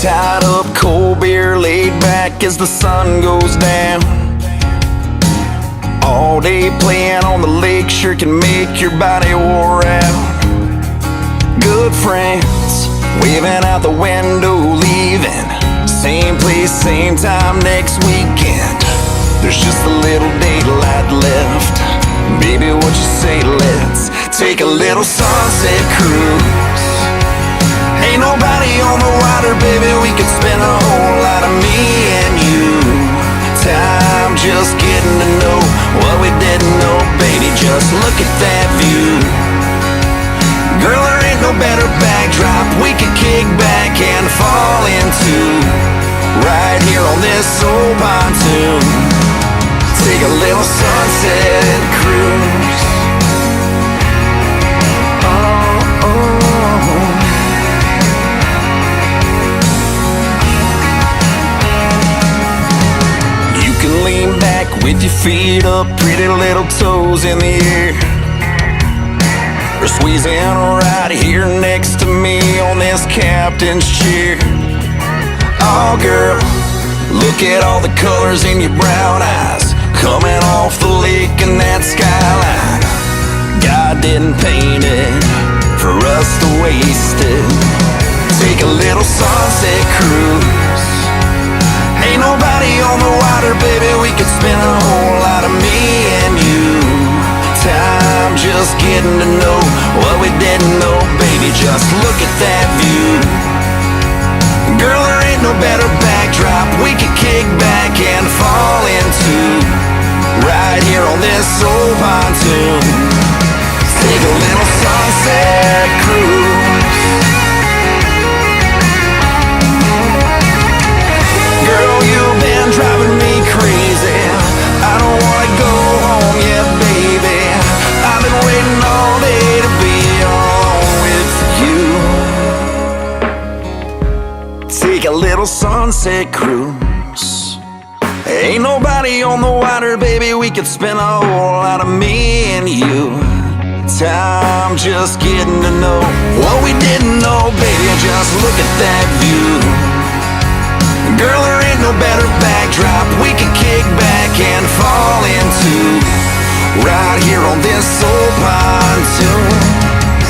Tied up, cold beer, laid back as the sun goes down. All day playing on the lake sure can make your body wore out. Good friends, waving out the window, leaving. Same place, same time next weekend. There's just a little daylight left. Baby, what you say, let's take a little sunset cruise. Ain't nobody on the water, baby, we could spend a whole lot of me and you. Time just getting to know what we didn't know, baby, just look at that view. Girl, there ain't no better backdrop we could kick back and fall into. Right here on this old pontoon, take a little sunset cruise. Oh, oh. You can lean back with your feet up, pretty little toes in the air. Or squeezing right here next to me on this captain's chair. Oh girl, look at all the colors in your brown eyes, coming off the lake and that skyline. God didn't paint it for us to waste it. Take a little sunset cruise. Ain't nobody on the water, baby, we could spend a whole lot of me and you. Time just getting to know what we didn't know, baby, just look at that view. Girl, there ain't no better backdrop we could kick back and fall into. Right here on this old pontoon, take a little sunset cruise. Girl, you've been driving me crazy. I don't wanna go home yet, baby. I've been waiting all day to be alone with you. Take a little sunset cruise. Ain't nobody on the water, baby, we could spend a whole lot of me and you. Time just getting to know what we didn't know, baby, just look at that view. Girl, there ain't no better backdrop we can kick back and fall into. Right here on this old pontoon,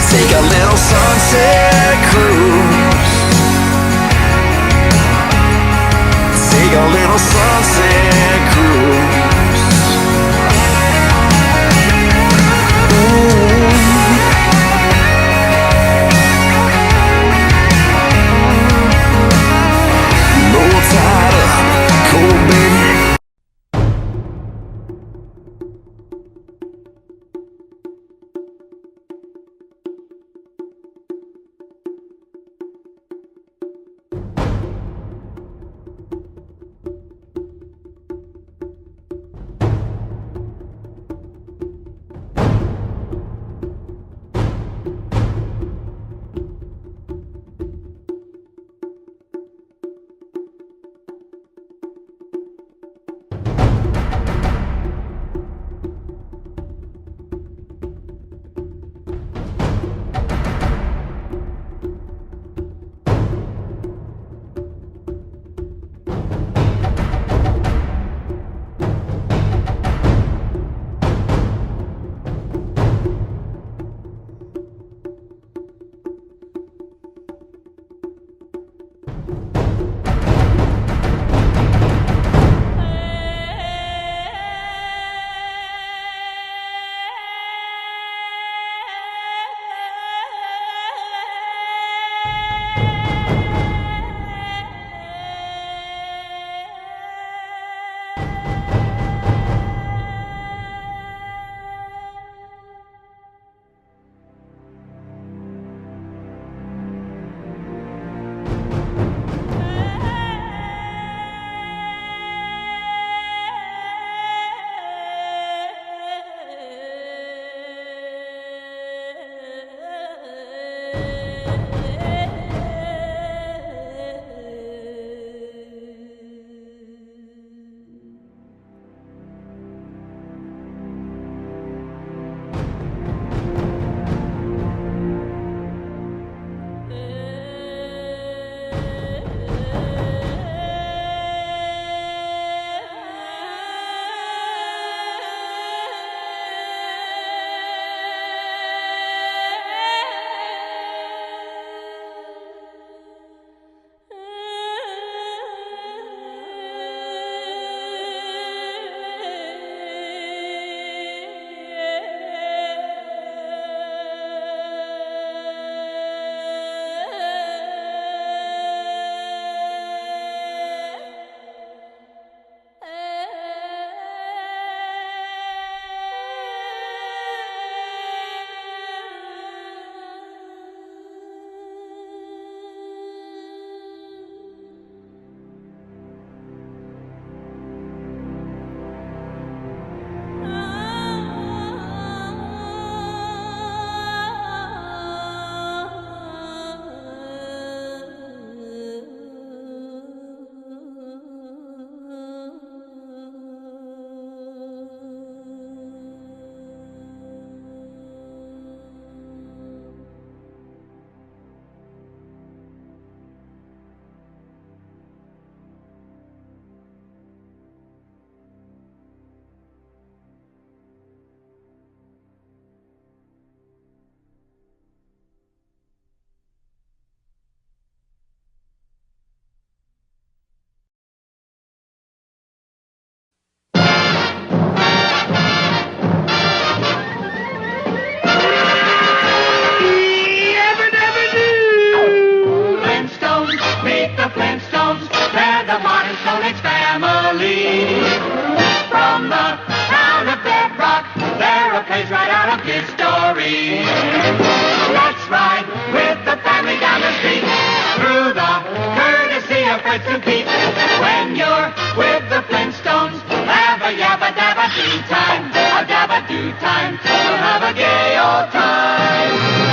take a little sunset cruise. Take a little sunset cruise. Ooh. Bow tied up, cold beer. page right out of his story. Let's ride with the family down the street, through the courtesy of Fred and Pete. When you're with the Flintstones, have a yabba dabba do time, a dabba do time. We'll have a gay old time.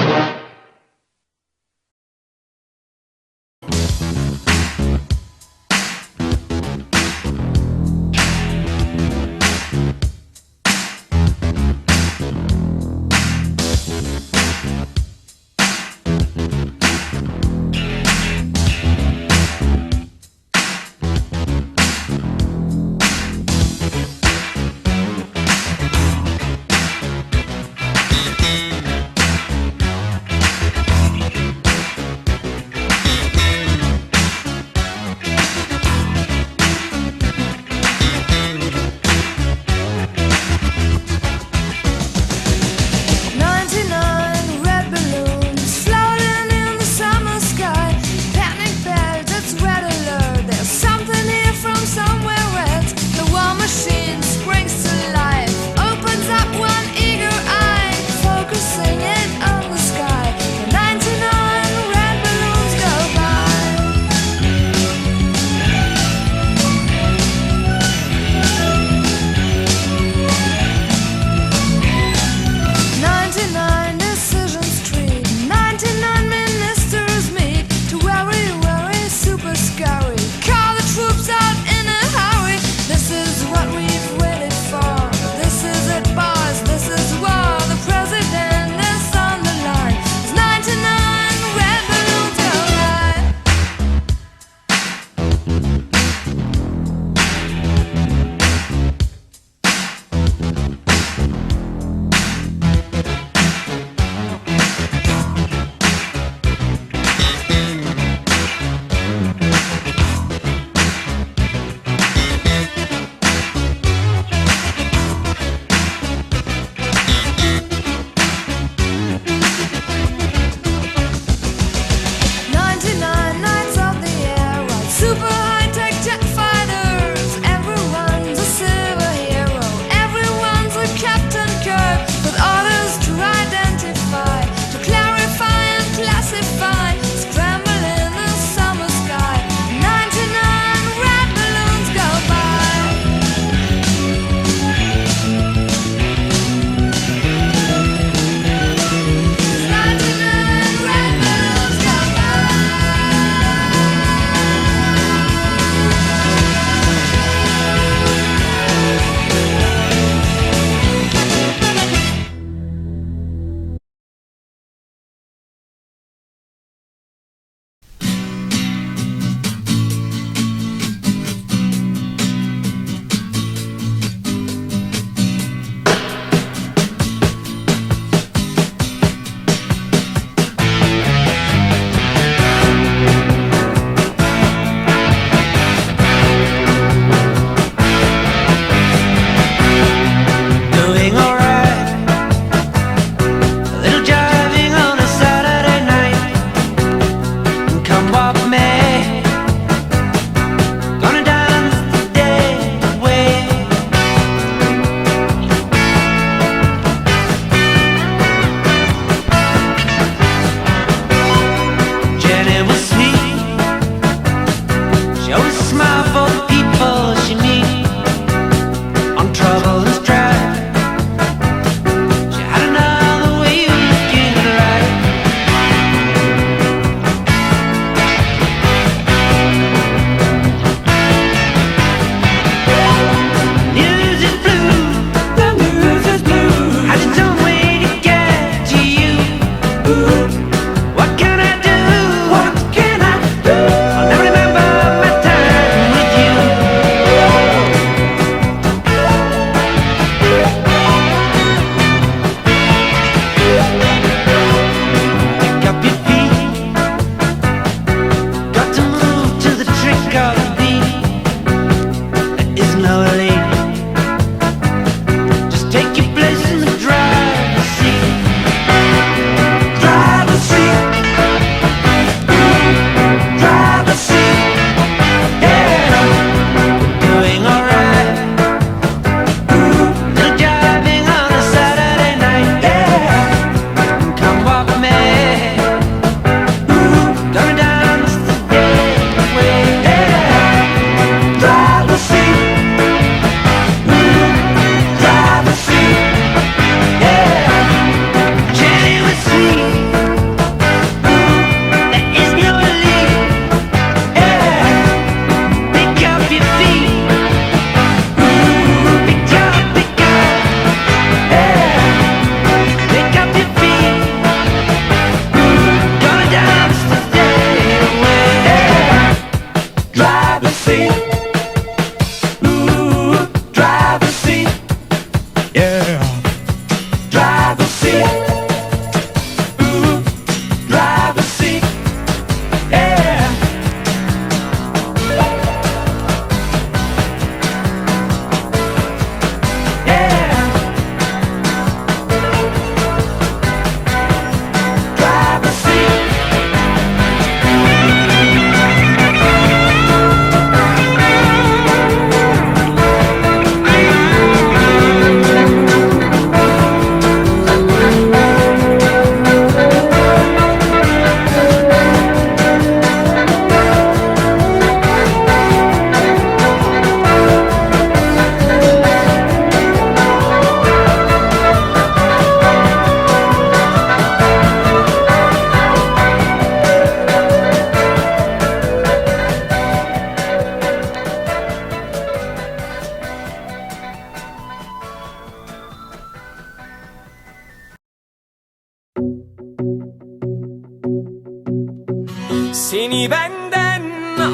Seni benden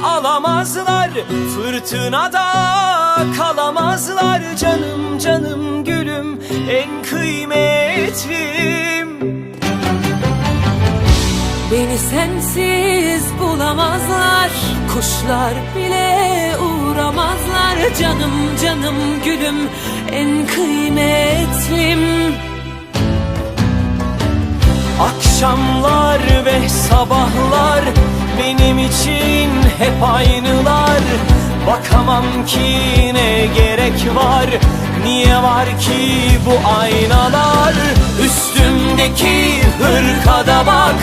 alamazlar, fırtınada kalamazlar. Canım canım gülüm, en kıymetlim. Beni sensiz bulamazlar, kuşlar bile uğramazlar. Canım canım gülüm, en kıymetlim. Akşamlar ve sabahlar benim için hep aynılar. Bakamam ki ne gerek var, niye var ki bu aynalar? Üstümdeki hırkada bak,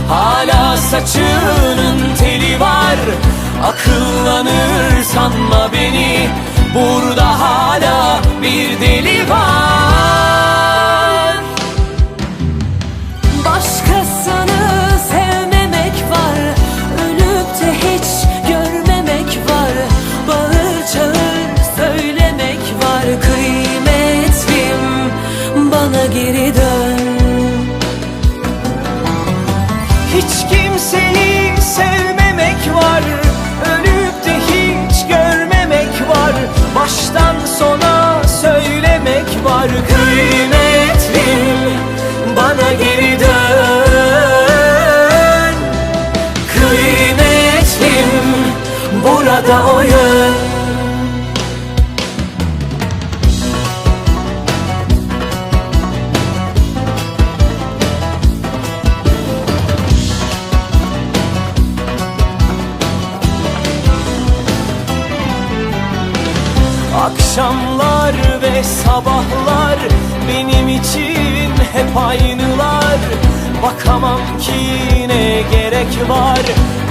hala saçının teli var. Akıllanır sanma beni, burada hala bir deli var. Başkasını sevmemek var, ölüp de hiç görmemek var. Bağır çağır söylemek var. Kıymetlim, bana geri dön. Hiç kimseyi sevmemek var, ölüp de hiç görmemek var. Baştan sona söylemek var. Kıymetlim, bana geri dön. Kıymetlim, burada o yön. Akşamlar ve sabahlar benim için hep aynılar. Bakamam ki ne gerek var,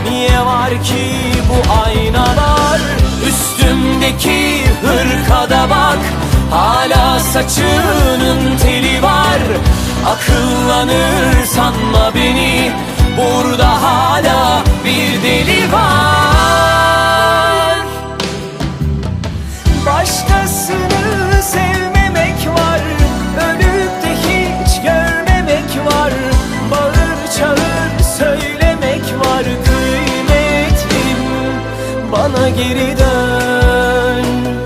niye var ki bu aynalar? Üstümdeki hırkada bak, hala saçının teli var. Akıllanır sanma beni, burada hala bir deli var. Başkasını sevmemek var, ölüp de hiç görmemek var. Bağır çağır söylemek var. Kıymetlim, bana geri dön.